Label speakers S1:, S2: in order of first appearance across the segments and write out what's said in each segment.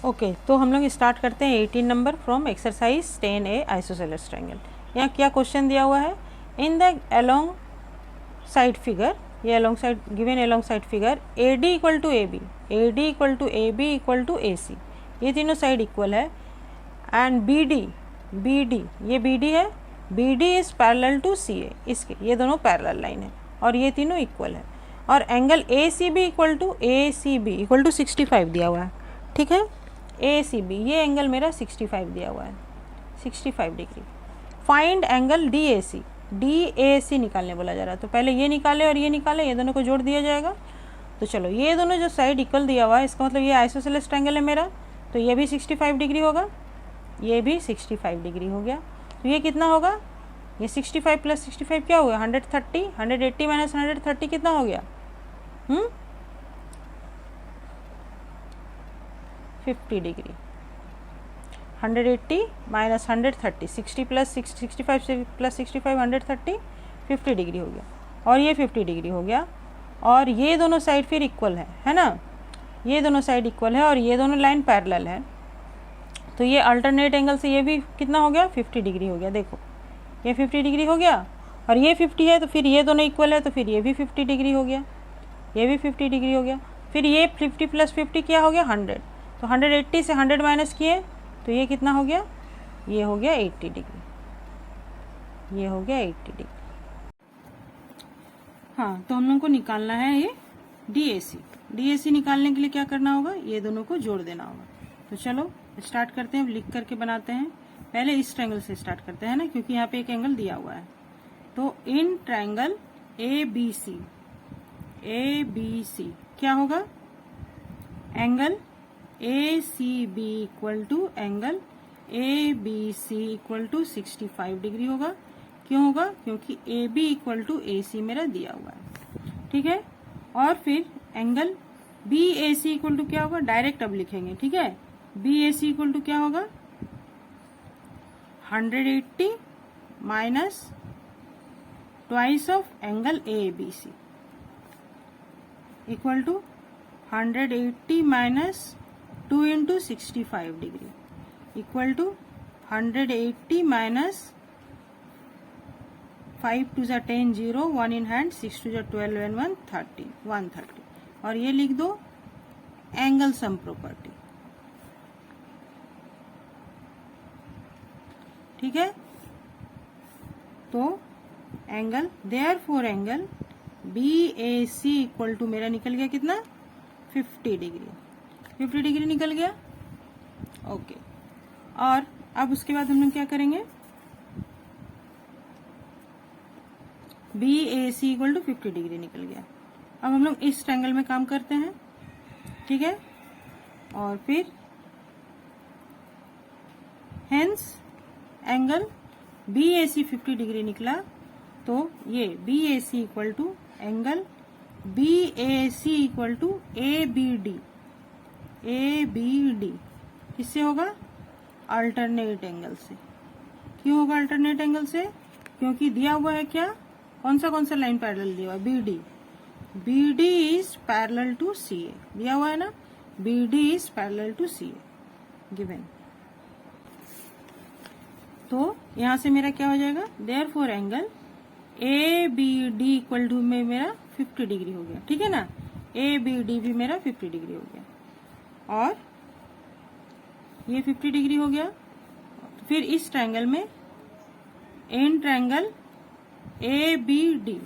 S1: Okay, तो हम लोग स्टार्ट करते हैं 18 number from exercise 10A isosceles triangle. यहाँ क्या क्वेश्चन दिया हुआ है, in the alongside figure, ये alongside given alongside figure AD equal to AB, AD equal to AB equal to AC, ये तीनों साइड इक्वल है। And BD ये BD है, BD is parallel to CA, इसके ये दोनों parallel line है और ये तीनों इक्वल है। और एंगल ACB इक्वल टू 65 दिया हुआ है, ठीक है। ACB ये एंगल मेरा 65 दिया हुआ है, 65 डिग्री। फाइंड एंगल DAC निकालने बोला जा रहा है, तो पहले ये निकाले और ये निकाले, ये दोनों को जोड़ दिया जाएगा। तो चलो, ये दोनों जो साइड इक्वल दिया हुआ है, इसका मतलब ये आइसोसेलेस ट्रायंगल है मेरा, तो ये भी 65 डिग्री होगा, ये भी 65 डिग्री हो गया। तो ये कितना होगा, ये 65 प्लस 65 क्या होगा, 130, 180 माइनस 130 कितना हो गया, 50 degree. 180 minus 130, 60 plus 65 plus 65 130, 50 degree हो गया। और ये 50 डिग्री हो गया। और ये दोनों साइड फिर इक्वल है ना, ये दोनों साइड इक्वल है और ये दोनों लाइन पैरेलल है, तो ये अल्टरनेट एंगल से ये भी कितना हो गया, 50 डिग्री हो गया। देखो ये 50 डिग्री हो गया और ये 50 है, तो फिर ये दोनों इक्वल है, तो फिर ये भी 50 डिग्री हो गया, ये भी 50 डिग्री हो गया। फिर ये 50 प्लस 50 क्या हो गया, 100, तो 180 से 100 माइनस किए तो ये कितना हो गया, ये हो गया 80 डिग्री, ये हो गया 80 डिग्री। हाँ, तो हम लोग को निकालना है ये DAC निकालने के लिए क्या करना होगा, ये दोनों को जोड़ देना होगा। तो चलो स्टार्ट करते हैं, लिख करके बनाते हैं। पहले इस ट्रायंगल से स्टार्ट करते हैं ना, क्योंकि यहाँ पे एक एंगल दिया हुआ है। तो इन ट्रायंगल ABC क्या होगा, angle ACB equal to angle ABC equal to 65 degree होगा। क्यों होगा, क्योंकि AB इक्वल टू AC मेरा दिया हुआ है, ठीक है। और फिर एंगल BAC इक्वल टू क्या होगा, डायरेक्ट अब लिखेंगे, ठीक है। BAC इक्वल टू क्या होगा, 180 minus twice of angle ABC equal to 180 minus 2 into 65 degree equal to 180 minus 5 टू ज़ा 10 0, 1 इन हैंड, 6 टू ज़ा 12 एंड 1 30, 130। और ये लिख दो एंगल सम प्रॉपर्टी, ठीक है। तो angle therefore angle BAC equal to मेरा निकल गया कितना, 50 डिग्री, 50 डिग्री निकल गया, ओके। और अब उसके बाद हम लोग क्या करेंगे, BAC इक्वल टू 50 डिग्री निकल गया। अब हम लोग इस ट्रायंगल में काम करते हैं, ठीक है। और फिर हेंस एंगल BAC 50 डिग्री निकला, तो ये BAC equal to angle BAC equal to ABD किससे होगा, अल्टरनेट एंगल से। क्यों होगा अल्टरनेट एंगल से, क्योंकि दिया हुआ है क्या, कौन सा लाइन पैरेलल दिया हुआ है, BD is parallel to CA दिया हुआ है ना, BD is parallel to CA given. तो यहां से मेरा क्या हो जाएगा, therefore angle ABD equal to में मेरा 50 डिग्री हो गया, ठीक है ना, ABD भी मेरा 50 डिग्री हो गया और ये 50 डिग्री हो गया। फिर इस ट्रायंगल में इन ट्रायंगल ABD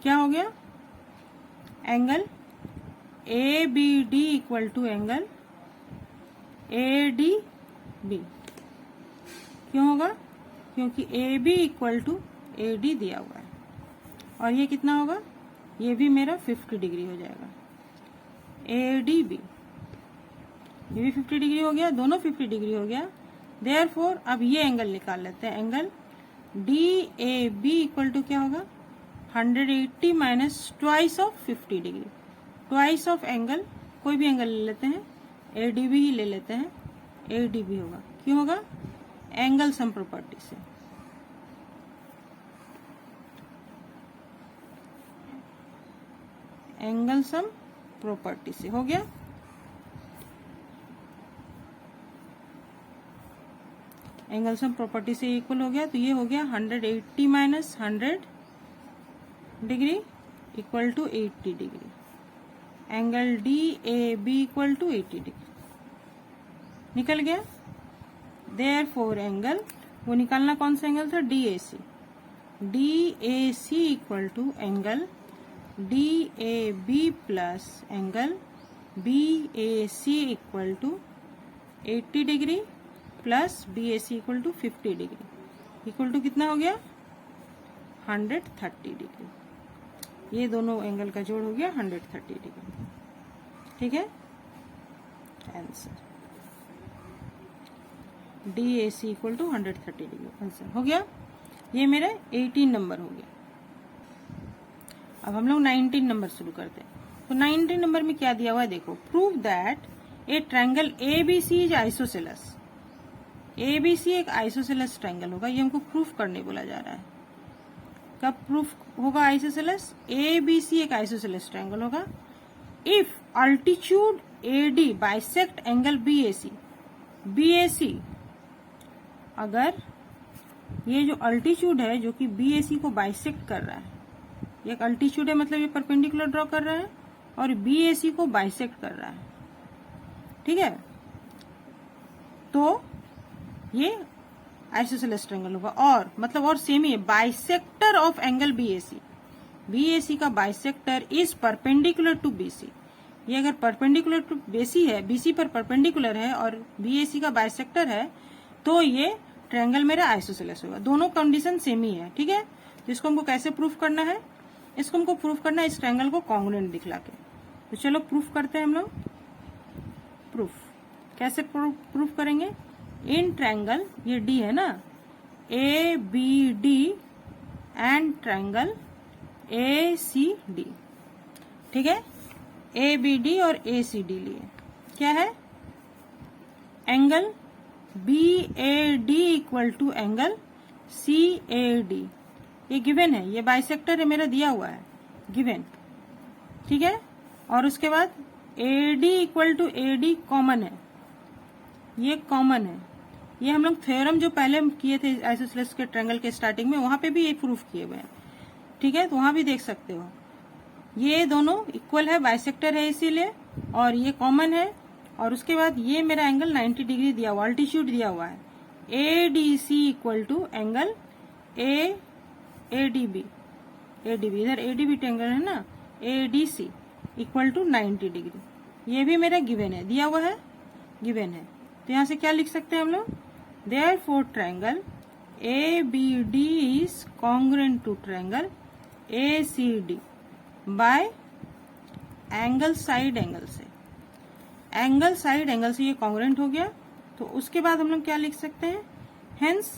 S1: क्या हो गया, angle ABD equal to angle ADB। क्यों होगा, क्योंकि AB इक्वल टू AD दिया हुआ है। और ये कितना होगा, ये भी मेरा 50 डिग्री हो जाएगा, ADB, ये भी 50 डिग्री हो गया, दोनों 50 डिग्री हो गया। देयरफॉर अब ये एंगल निकाल लेते हैं, एंगल DAB इक्वल टू क्या होगा, 180 minus twice of 50 degree, twice of angle, कोई भी एंगल ले लेते हैं, ADB ही ले लेते हैं, ADB होगा। क्यों होगा, एंगल सम प्रॉपर्टी से, एंगल सम प्रॉपर्टी से हो गया। एंगल सम प्रॉपर्टी से इक्वल हो गया, तो ये हो गया 180 minus 100 degree equal to 80 degree. Angle d a B equal to 80 degree निकल गया। देयरफॉर एंगल, वो निकालना कौन सा एंगल था, d a c. D a c equal to angle d a b plus angle B A c equal to 80 degree plus b A c equal to 50 degree equal to कितना हो गया 130 degree. ये दोनों angle का जोड़ हो गया 130 degree. ठीक है, answer d a c equal to 130 degree answer हो गया। ये मेरा 18 नंबर हो गया। अब हम लोग 19 नंबर शुरू करते हैं। तो 19 नंबर में क्या दिया हुआ है देखो, prove that a triangle a B c is isosceles. A B C एक आइसोसेलस ट्रायंगल होगा, ये हमको प्रूफ करने बोला जा रहा है। कब प्रूफ होगा आइसोसेलस, ए बी सी एक आइसोसेलस ट्रायंगल होगा if altitude A D bisect angle B A C. B A C, अगर ये जो अल्टीट्यूड है जो कि बी ए सी को बाइसेक्ट कर रहा है, ये एक अल्टीट्यूड है मतलब ये परपेंडिकुलर ड्रॉ कर रहा है और बी ए सी को बाइसेक्ट कर रहा है। ठीक है, तो ये आइसोसेलेस ट्रायंगल होगा। और मतलब और सेम ही है, bisector of angle B A c का bisector is perpendicular to B C. ये अगर परपेंडिकुलर टू बेसी है, बी सी पर परपेंडिकुलर है और बी ए सी का बाइसेक्टर है, तो ये ट्रायंगल मेरा आइसोसेलेस होगा। दोनों कंडीशन सेम ही है। ठीक है, तो इसको हमको कैसे प्रूफ करना है, इसको हमको प्रूफ करना है इस ट्रायंगल को कॉन्ग्रुएंट दिखला के। तो चलो प्रूफ करते हैं हम लोग। प्रूफ कैसे प्रूफ करेंगे, इन ट्रायंगल, ये डी है ना, a b d and triangle a c d. ठीक है, ए बी डी और ए सी डी लिए, क्या है angle B A D equal to angle c a d. ये गिवन है, ये बाइसेक्टर है मेरा दिया हुआ है गिवन। ठीक है, और उसके बाद a D equal to a d common है, ये कॉमन है। ये हम लोग थ्योरम जो पहले किए थे आइसोसेलेस के ट्रायंगल के स्टार्टिंग में, वहां पे भी ये प्रूफ किए हुए हैं। ठीक है, तो वहां भी देख सकते हो ये दोनों इक्वल है, बाइसेक्टर है इसीलिए, और ये कॉमन है। और उसके बाद ये मेरा एंगल 90 डिग्री दिया हुआ, अल्टीट्यूड दिया हुआ है। A d c equal to angle a d b, इधर ए डी बी ट्रायंगल है ना, a d c equal to 90 degree. ये भी मेरा गिवन है, दिया हुआ है, गिवन है। तो यहां से क्या लिख सकते हैं हम लोग, therefore triangle a b d is congruent to triangle a c d by angle side angle से। एंगल साइड एंगल से ये कॉन्ग्रुएंट हो गया। तो उसके बाद हम लोग क्या लिख सकते हैं, hence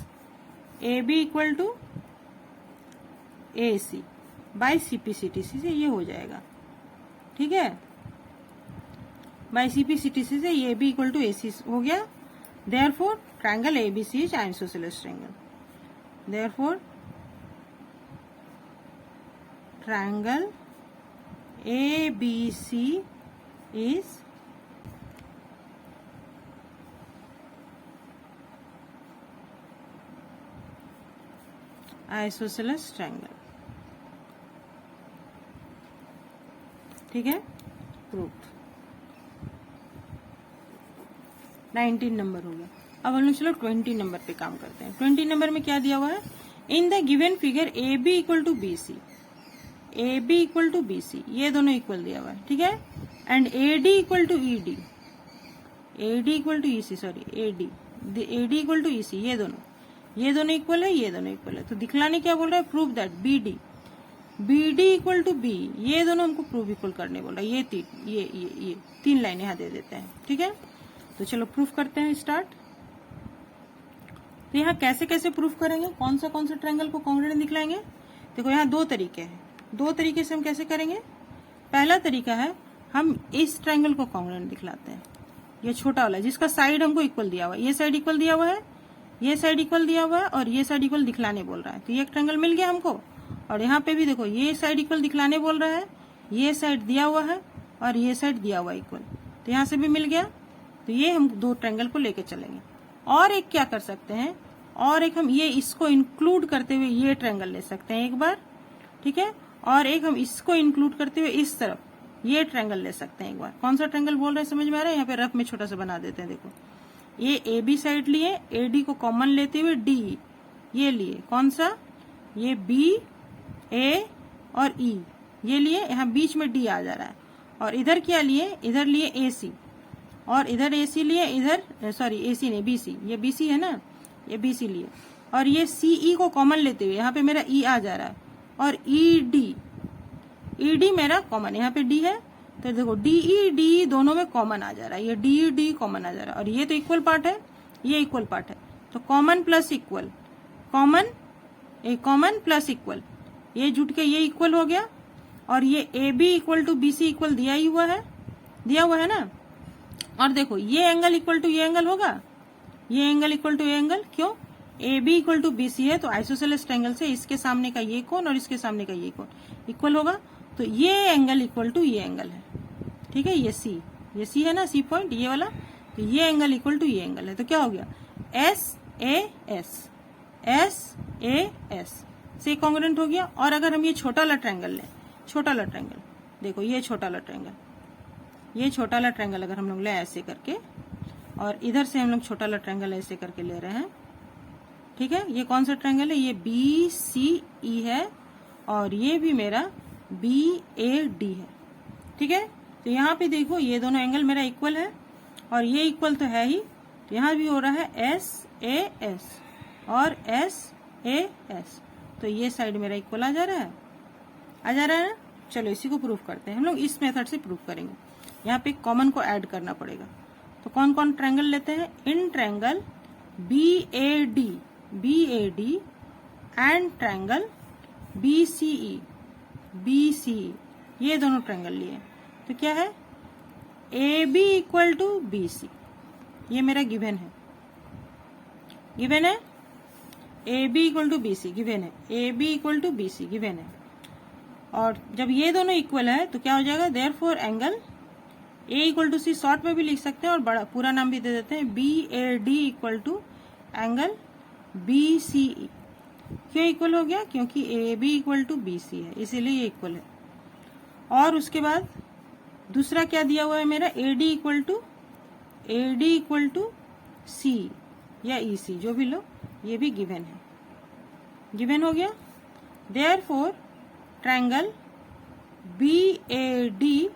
S1: a B equal to A c by c P C T C से ये हो जाएगा। ठीक है, by c P C T C से ये b equal to A c हो गया। Therefore triangle a B c is isosceles triangle. Therefore triangle a B c is isosceles triangle. ठीक है, प्रूफ 19 नंबर हो गया। अब हम लोग चलो 20 नंबर पे काम करते हैं। 20 नंबर में क्या दिया हुआ है, in the given figure A B equal to B C, A B equal to B C, ये दोनों इक्वल दिया हुआ है। ठीक है, and A D equal to E D, A D equal to E C, sorry A D equal to E C, ये दोनों equal है, ये दोनों इक्वल है। तो दिखलाने क्या बोल रहा है, prove that b D equal to B, ये दोनों हमको प्रूव इक्वल करने बोल रहा है। ये 3 लाइन यहाँ दे देते हैं। ठीक है, तो चलो प्रूफ करते हैं, स्टार्ट। तो यहाँ कैसे कैसे प्रूफ करेंगे, कौन सा ट्रायंगल को कॉन्ग्रुएंट दिखलाएंगे। देखो यहाँ 2 तरीके हैं, 2 तरीके से हम कैसे करेंगे। पहला तरीका है, हम इस ट्रायंगल को कॉन्ग्रुएंट दिखलाते हैं, ये छोटा वाला जिसका साइड हमको इक्वल दिया हुआ है, ये साइड इक्वल दिया हुआ है, ये साइड इक्वल दिया हुआ है और ये साइड इक्वल दिखलाने बोल रहा है। तो ये एक ट्रायंगल मिल गया हमको। और यहाँ पे भी देखो ये साइड इक्वल दिखलाने बोल रहा है, ये साइड दिया हुआ है और ये साइड दिया हुआ इक्वल, तो यहाँ से भी मिल गया। तो ये हम 2 ट्रायंगल को लेके चलेंगे। और एक क्या कर सकते हैं, और एक हम ये इसको इंक्लूड करते हुए ये ट्रायंगल ले सकते हैं एक बार, ठीक है। और एक हम इसको इंक्लूड करते हुए इस तरफ ये ट्रायंगल ले सकते हैं एक बार। कौन सा ट्रायंगल बोल रहे हैं समझ में आ रहा है? यहाँ पे रफ में छोटा सा बना देते हैं। देखो ये ए बी साइड लिए, ए डी को कॉमन लेते हुए डी ये लिए, कौन सा, ये बी ए और ई ये लिए, यहाँ बीच में डी आ जा रहा है। और इधर क्या लिए, इधर लिए ए सी, और इधर ए सी लिए, इधर सॉरी ए सी नहीं बी सी, ये बी सी है ना, ये बी सी लिए। और ये सी ई को कॉमन लेते हुए यहाँ पे मेरा ई आ जा रहा है, और ई डी मेरा कॉमन, यहाँ पे डी है तो देखो डी ई डी दोनों में कॉमन आ जा रहा है, ये डी ई डी कॉमन आ जा रहा है। और ये तो इक्वल पार्ट है, ये इक्वल पार्ट है, तो common plus equal, common plus equal, ये जुट के ये इक्वल हो गया। और ये a B equal to B C equal दिया हुआ है ना। और देखो ये एंगल इक्वल टू ये एंगल होगा, ये एंगल इक्वल टू ये एंगल, क्यों, a B equal to B C है, तो आइसोसेलेस ट्रायंगल से इसके सामने का ये कोण और इसके सामने का ये कोण इक्वल होगा, तो ये एंगल इक्वल टू ये एंगल है, ठीक है। ये सी है ना, सी पॉइंट ये वाला, तो ये एंगल इक्वल टू ये एंगल है। तो क्या हो गया, एस ए एस से कॉन्ग्रुएंट हो गया। और अगर हम ये छोटा वाला ट्रायंगल लें, छोटा वाला ट्रायंगल देखो, ये छोटा वाला ट्रायंगल अगर हम लोग ले ऐसे करके, और इधर से हम लोग छोटा वाला ट्रायंगल ऐसे करके ले रहे हैं, ठीक है। ये कौन सा ट्रायंगल है, ये बी सी ई है, और ये भी मेरा बी ए डी है, ठीक है। तो यहाँ पे देखो ये दोनों एंगल मेरा इक्वल है, और ये इक्वल तो है ही, तो यहाँ भी हो रहा है एस ए एस और एस ए एस, तो ये साइड मेरा इक्वल आ जा रहा है ना। चलो इसी को प्रूफ करते हैं, हम लोग इस मेथड से प्रूफ करेंगे। यहाँ पे कॉमन को ऐड करना पड़ेगा, तो कौन कौन ट्रायंगल लेते हैं, in triangle B A D and triangle B C E, ये दोनों ट्रायंगल लिए, तो क्या है, A B equal to B C, ये मेरा गिवन है, A B equal to B C given है, A B equal to B C given है। और जब ये दोनों इक्वल है तो क्या हो जाएगा, therefore angle A equal to C, short में भी लिख सकते हैं और बड़ा पूरा नाम भी दे देते हैं, B A D equal to angle B C E. क्यों इक्वल हो गया, क्योंकि A B equal to B C है, इसीलिए ये इक्वल है। और उसके बाद दूसरा क्या दिया हुआ है मेरा, ए डी इक्वल टू सी या ई सी, जो भी लो, ये भी गिवन है, गिवन हो गया। Therefore triangle B A D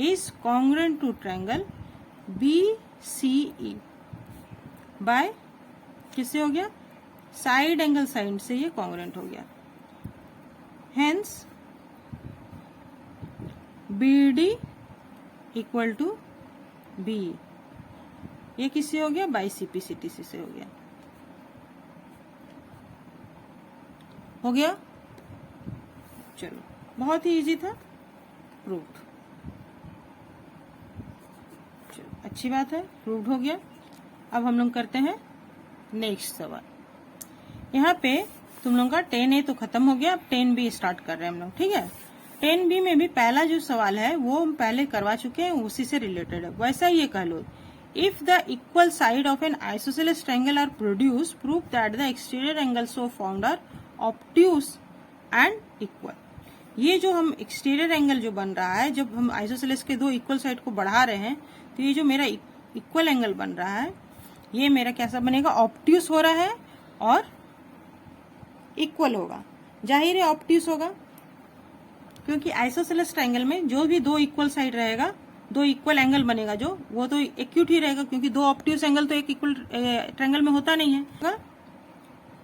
S1: is congruent to triangle B C E by, किससे हो गया, साइड एंगल साइड से ये कॉन्ग्रुएंट हो गया। Hence B D equal to B, ये किससे हो गया, by C P C T C से हो गया। चलो बहुत ही इजी था, प्रूव्ड, चलो अच्छी बात है, प्रूव्ड हो गया। अब हम लोग करते हैं नेक्स्ट सवाल। यहाँ पे तुम लोगों का 10A तो खत्म हो गया, अब 10B स्टार्ट कर रहे हैं हम लोग, ठीक है। 10B में भी पहला जो सवाल है वो हम पहले करवा चुके हैं, उसी से रिलेटेड है। वैसा ये कह लो, if the equal side of an isosceles triangle are produce, prove that the exterior angle so found are obtuse and equal. ये जो हम एक्सटीरियर एंगल जो बन रहा है, जब हम आइसोसेलेस के दो इक्वल साइड को बढ़ा रहे हैं, तो ये जो मेरा इक्वल एंगल बन रहा है, ये मेरा कैसा बनेगा, ऑब्ट्यूस हो रहा है और इक्वल होगा। जाहिर है ऑब्ट्यूस होगा, क्योंकि आइसोसेलेस ट्रायंगल में जो भी दो इक्वल साइड रहेगा, दो इक्वल एंगल बनेगा जो, वो तो एक्यूट ही रहेगा, क्योंकि दो ऑब्ट्यूस एंगल तो एक इक्वल ट्रायंगल में होता नहीं है।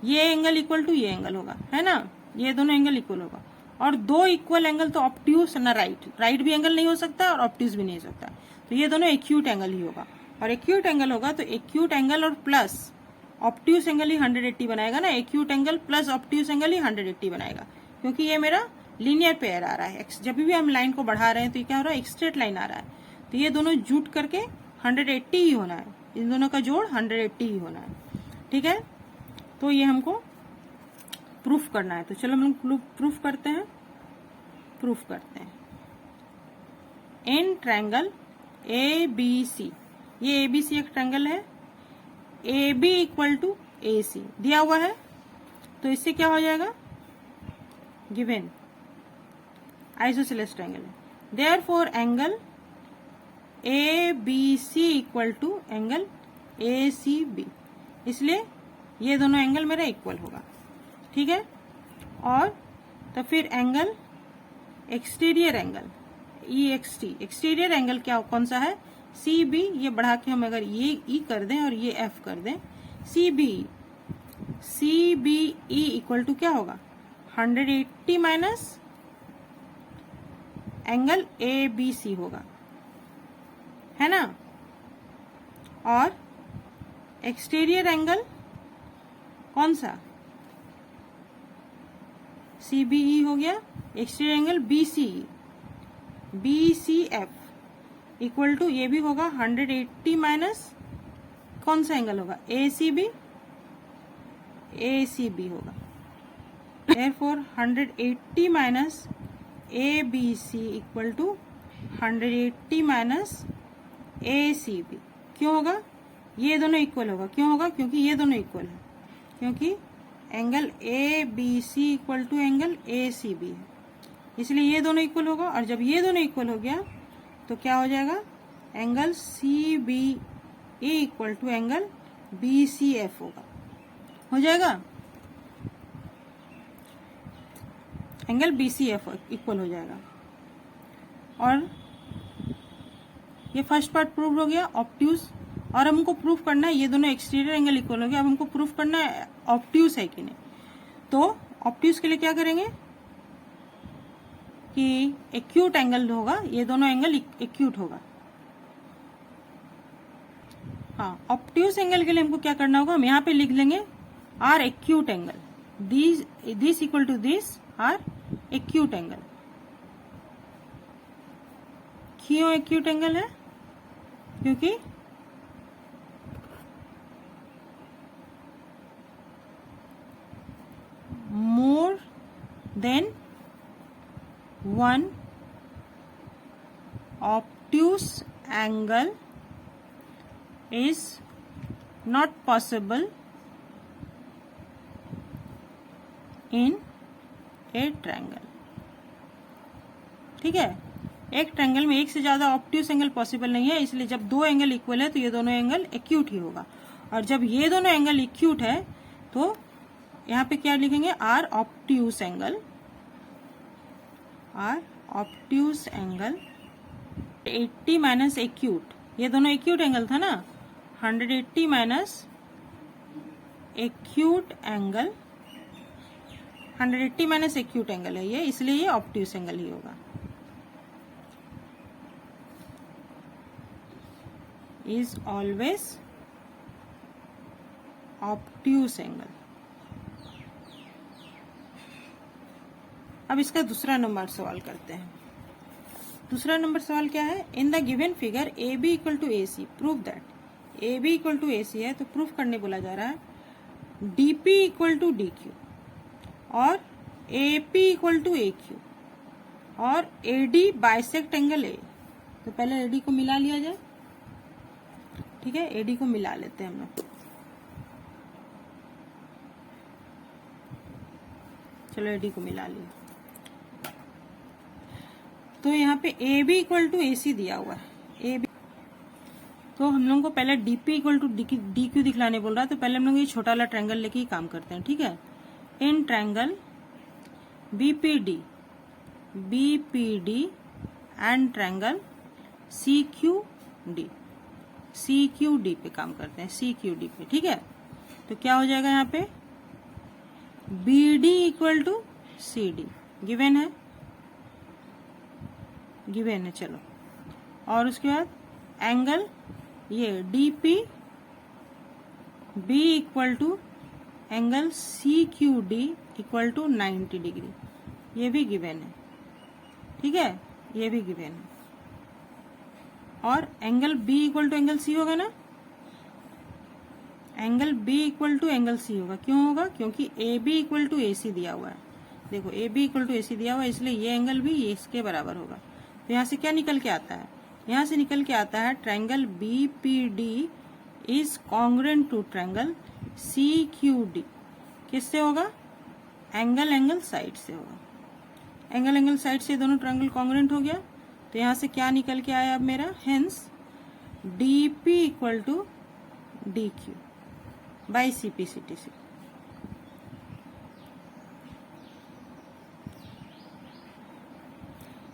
S1: ये एंगल इक्वल टू ये एंगल होगा, है ना, ये दोनों एंगल इक्वल होगा। और दो इक्वल एंगल तो ऑब्ट्यूस ना राइट भी एंगल नहीं हो सकता और ऑब्ट्यूस भी नहीं हो सकता, तो ये दोनों एक्यूट एंगल ही होगा। और एक्यूट एंगल होगा तो एक्यूट एंगल और प्लस ऑब्ट्यूस एंगल ही 180 बनाएगा ना, acute angle plus obtuse angle ही 180 बनाएगा, क्योंकि ये मेरा लीनियर पेयर आ रहा है। जब भी हम लाइन को बढ़ा रहे हैं तो ये क्या हो रहा है, एक स्ट्रेट लाइन आ रहा है, तो ये दोनों जुट करके 180 ही होना है, इन दोनों का जोड़ 180 ही होना है, ठीक है। तो ये हमको प्रूफ करना है, तो चलो हम प्रूफ करते हैं। In triangle a B C, ये ए बी सी एक ट्रायंगल है, A B equal to A C दिया हुआ है, तो इससे क्या हो जाएगा, गिवन आइसोसेलेस ट्रायंगल है। Therefore angle A B C equal to angle A C B, इसलिए ये दोनों एंगल मेरा इक्वल होगा, ठीक है। और तो फिर angle exterior angle E x T, exterior angle क्या कौन सा है, सी बी, ये बढ़ा के हम अगर ये ई कर दें और ये एफ कर दें, C B E equal to क्या होगा 180 minus angle A B C होगा, है ना। और एक्सटीरियर एंगल कौन सा, सी बी ई हो गया, exterior angle B C F equal to ये भी होगा 180 माइनस कौन सा एंगल होगा, ए सी बी होगा। therefore 180 minus A B C equal to 180 minus A C B, क्यों होगा, ये दोनों इक्वल होगा, क्यों होगा, क्योंकि ये दोनों इक्वल है, क्योंकि angle A B C equal to angle A C B है, इसलिए ये दोनों इक्वल होगा। और जब ये दोनों इक्वल हो गया तो क्या हो जाएगा, angle C B A equal to angle B C F होगा, हो जाएगा, angle B C F equal हो जाएगा। और ये फर्स्ट पार्ट प्रूव हो गया ऑब्ट्यूज। और हमको प्रूफ करना है ये दोनों एक्सटीरियर एंगल इक्वल हो गया, अब हमको प्रूफ करना है ऑब्ट्यूज है कि नहीं। तो ऑब्ट्यूज के लिए क्या करेंगे कि एक्यूट एंगल होगा, ये दोनों एंगल एक्यूट होगा। हाँ, ऑब्ट्यूज एंगल के लिए हमको क्या करना होगा, हम यहाँ पे लिख लेंगे are acute angle, this equal to this are acute angle. क्यों एक्यूट एंगल है, क्योंकि more than one obtuse angle is not possible in a triangle, ठीक है। एक ट्रायंगल में एक से ज्यादा ऑब्ट्यूस एंगल पॉसिबल नहीं है, इसलिए जब दो एंगल इक्वल है तो ये दोनों एंगल एक्यूट ही होगा। और जब ये दोनों एंगल एक्यूट है तो यहाँ पे क्या लिखेंगे, are obtuse angle, are obtuse angle 80 minus acute, ये दोनों एक्यूट एंगल था ना, 180 minus acute angle, 180 minus acute angle है ये, इसलिए ये ऑब्ट्यूस एंगल ही होगा। Is always obtuse angle. अब इसका दूसरा नंबर सवाल करते हैं। दूसरा नंबर सवाल क्या है, in the given figure A B equal to A C prove that, A B equal to A C है तो प्रूफ करने बोला जा रहा है D P equal to D Q और A P equal to A Q और A D bisect angle A. तो पहले ए डी को मिला लिया जाए, ठीक है, ए डी को मिला लेते हैं हम लोग। चलो ए डी को मिला लिया। तो यहाँ पे A B equal to A C दिया हुआ है, ए बी, तो हम लोगों को पहले D P equal to D Q दिखलाने बोल रहा है, तो पहले हम लोग ये छोटा वाला ट्रायंगल लेके ही काम करते हैं, ठीक है। In triangle B P D and triangle C Q D पे काम करते हैं, सी क्यू डी पे, ठीक है। तो क्या हो जाएगा यहाँ पे, B D equal to C D given है, चलो। और उसके बाद एंगल ये D P B equal to angle C Q D equal to 90 degree, ये भी गिवन है, ठीक है, ये भी गिवन है। और angle B equal to angle C होगा ना, angle B equal to angle C होगा, क्यों होगा, क्योंकि A B equal to A C दिया हुआ है। देखो A B equal to A C दिया हुआ है, इसलिए ये एंगल भी इसके बराबर होगा। तो यहाँ से क्या निकल के आता है, यहाँ से निकल के आता है triangle B P D is congruent to triangle CQD। किससे होगा? एंगल एंगल साइड से होगा। एंगल एंगल साइड से दोनों ट्रायंगल कॉन्ग्रुएंट हो गया, तो यहाँ से क्या निकल के आया अब मेरा? Hence DP equal to DQ by CPCTC।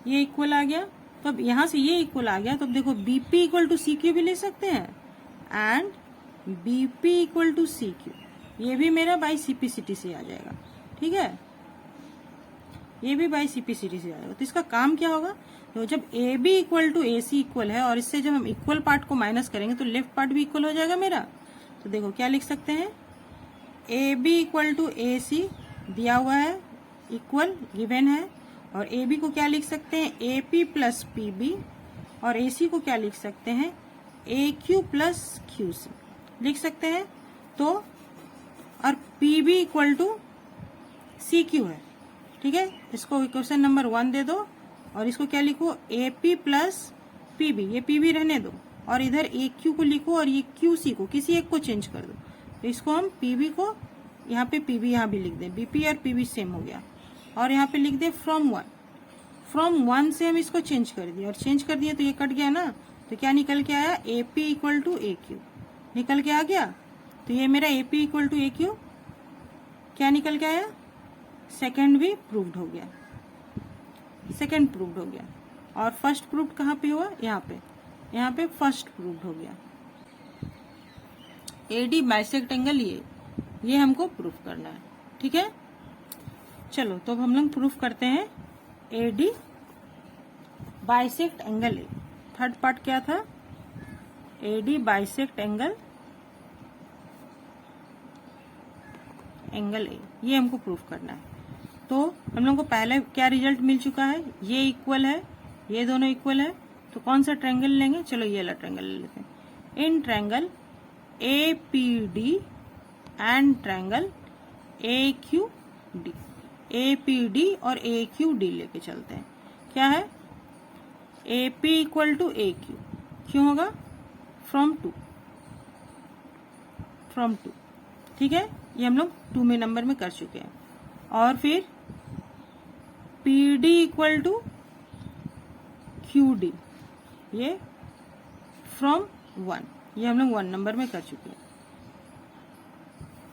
S1: ये इक्वल आ गया, तो अब यहाँ से ये इक्वल आ गया, तो अब देखो BP इक्वल टू CQ भी ले सकते हैं and BP equal to CQ, ये भी मेरा बाई CPCTC आ जाएगा। ठीक है, ये भी बाई CPCTC आ जाएगा। तो इसका काम क्या होगा? तो जब AB equal to AC equal है और इससे जब हम इक्वल पार्ट को माइनस करेंगे तो लेफ्ट पार्ट भी इक्वल हो जाएगा मेरा। तो देखो क्या लिख सकते हैं? AB इक्वल टू AC दिया हुआ है, इक्वल गिवन है, और AB को क्या लिख सकते हैं? AP प्लस PB, और AC को क्या लिख सकते हैं? AQ प्लस QC लिख सकते हैं। तो और PB इक्वल टू CQ है। ठीक है, इसको इक्वेशन नंबर 1 दे दो, और इसको क्या लिखो? AP प्लस PB, ये PB रहने दो, और इधर AQ को लिखो और ये QC को किसी एक को चेंज कर दो। तो इसको हम PB को यहाँ पे PB यहाँ भी लिख दें, BP और PB सेम हो गया, और यहाँ पे लिख दे फ्रॉम 1 से हम इसको चेंज कर दिए, और चेंज कर दिए तो ये कट गया ना, तो क्या निकल के आया? AP इक्वल टू AQ निकल के आ गया। तो ये मेरा AP इक्वल टू AQ क्या निकल के आया? सेकंड भी प्रूव्ड हो गया, सेकंड प्रूव्ड हो गया। और फर्स्ट प्रूव्ड कहाँ पे हुआ? यहाँ पे फर्स्ट प्रूव्ड हो गया। AD बाइसेक्ट एंगल ये हमको प्रूव करना है। ठीक है, चलो तो अब हम लोग प्रूफ करते हैं AD bisect angle A। Third part क्या था? AD बाइसेक्ट एंगल A, ये हमको प्रूफ करना है। तो हम लोग को पहले क्या रिजल्ट मिल चुका है? ये इक्वल है, ये दोनों इक्वल है, तो कौन सा ट्रायंगल लेंगे? चलो ये वाला ट्रायंगल ले लेते हैं। In triangle APD and triangle AQD, APD और AQD लेके चलते हैं। क्या है? AP इक्वल टू AQ, क्यों होगा? From two. ठीक है, ये हम लोग 2 में नंबर में कर चुके हैं। और फिर PD इक्वल टू QD, ये फ्रॉम 1, ये हम लोग 1 नंबर में कर चुके हैं।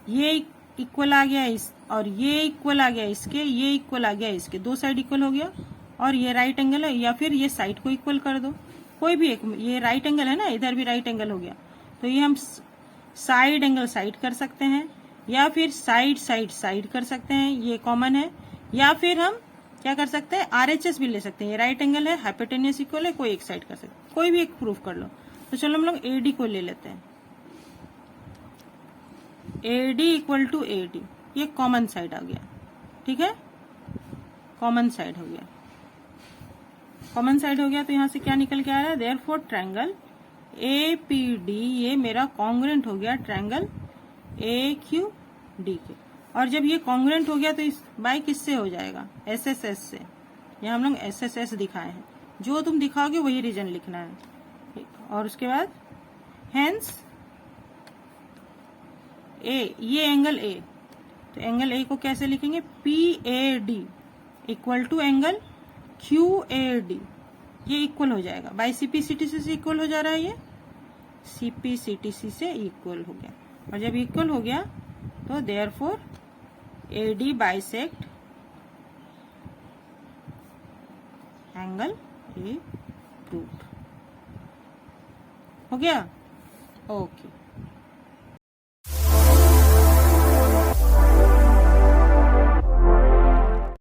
S1: ये इक्वल आ गया इस, और ये इक्वल आ गया इसके, ये इक्वल आ गया इसके, दो साइड इक्वल हो गया। और ये राइट एंगल है, या फिर ये साइड को इक्वल कर दो, कोई भी एक। ये राइट एंगल है ना, इधर भी राइट एंगल हो गया, तो ये हम साइड एंगल साइड कर सकते हैं, या फिर साइड कर सकते हैं, ये कॉमन है। या फिर हम क्या कर सकते हैं? RHS भी ले सकते हैं। ये राइट एंगल है, हाइपोटेन्यूस इक्वल है, कोई एक साइड कर सकते हैं, कोई भी एक प्रूफ कर लो। तो चलो हम लोग AD को ले लेते हैं। AD इक्वल टू AD, ये कॉमन साइड आ गया। ठीक है, कॉमन साइड हो गया, कॉमन साइड हो गया। तो यहाँ से क्या निकल के आ रहा है? देयरफॉर ट्रायंगल APD ये मेरा कॉन्ग्रुएंट हो गया ट्रायंगल AQD के। और जब ये कॉन्ग्रुएंट हो गया तो इस बाय किससे हो जाएगा? SSS से। यहाँ हम लोग SSS दिखाए हैं, जो तुम दिखाओगे वही रीजन लिखना है। और उसके बाद हेंस A, ये एंगल A, तो एंगल A को कैसे लिखेंगे? PAD equal to angle QAD, ये इक्वल हो जाएगा। बाई CPCTC से इक्वल हो जा रहा है, ये CPCTC से इक्वल हो गया। और जब इक्वल हो गया तो therefore AD bisect angle A proved हो गया। ओके।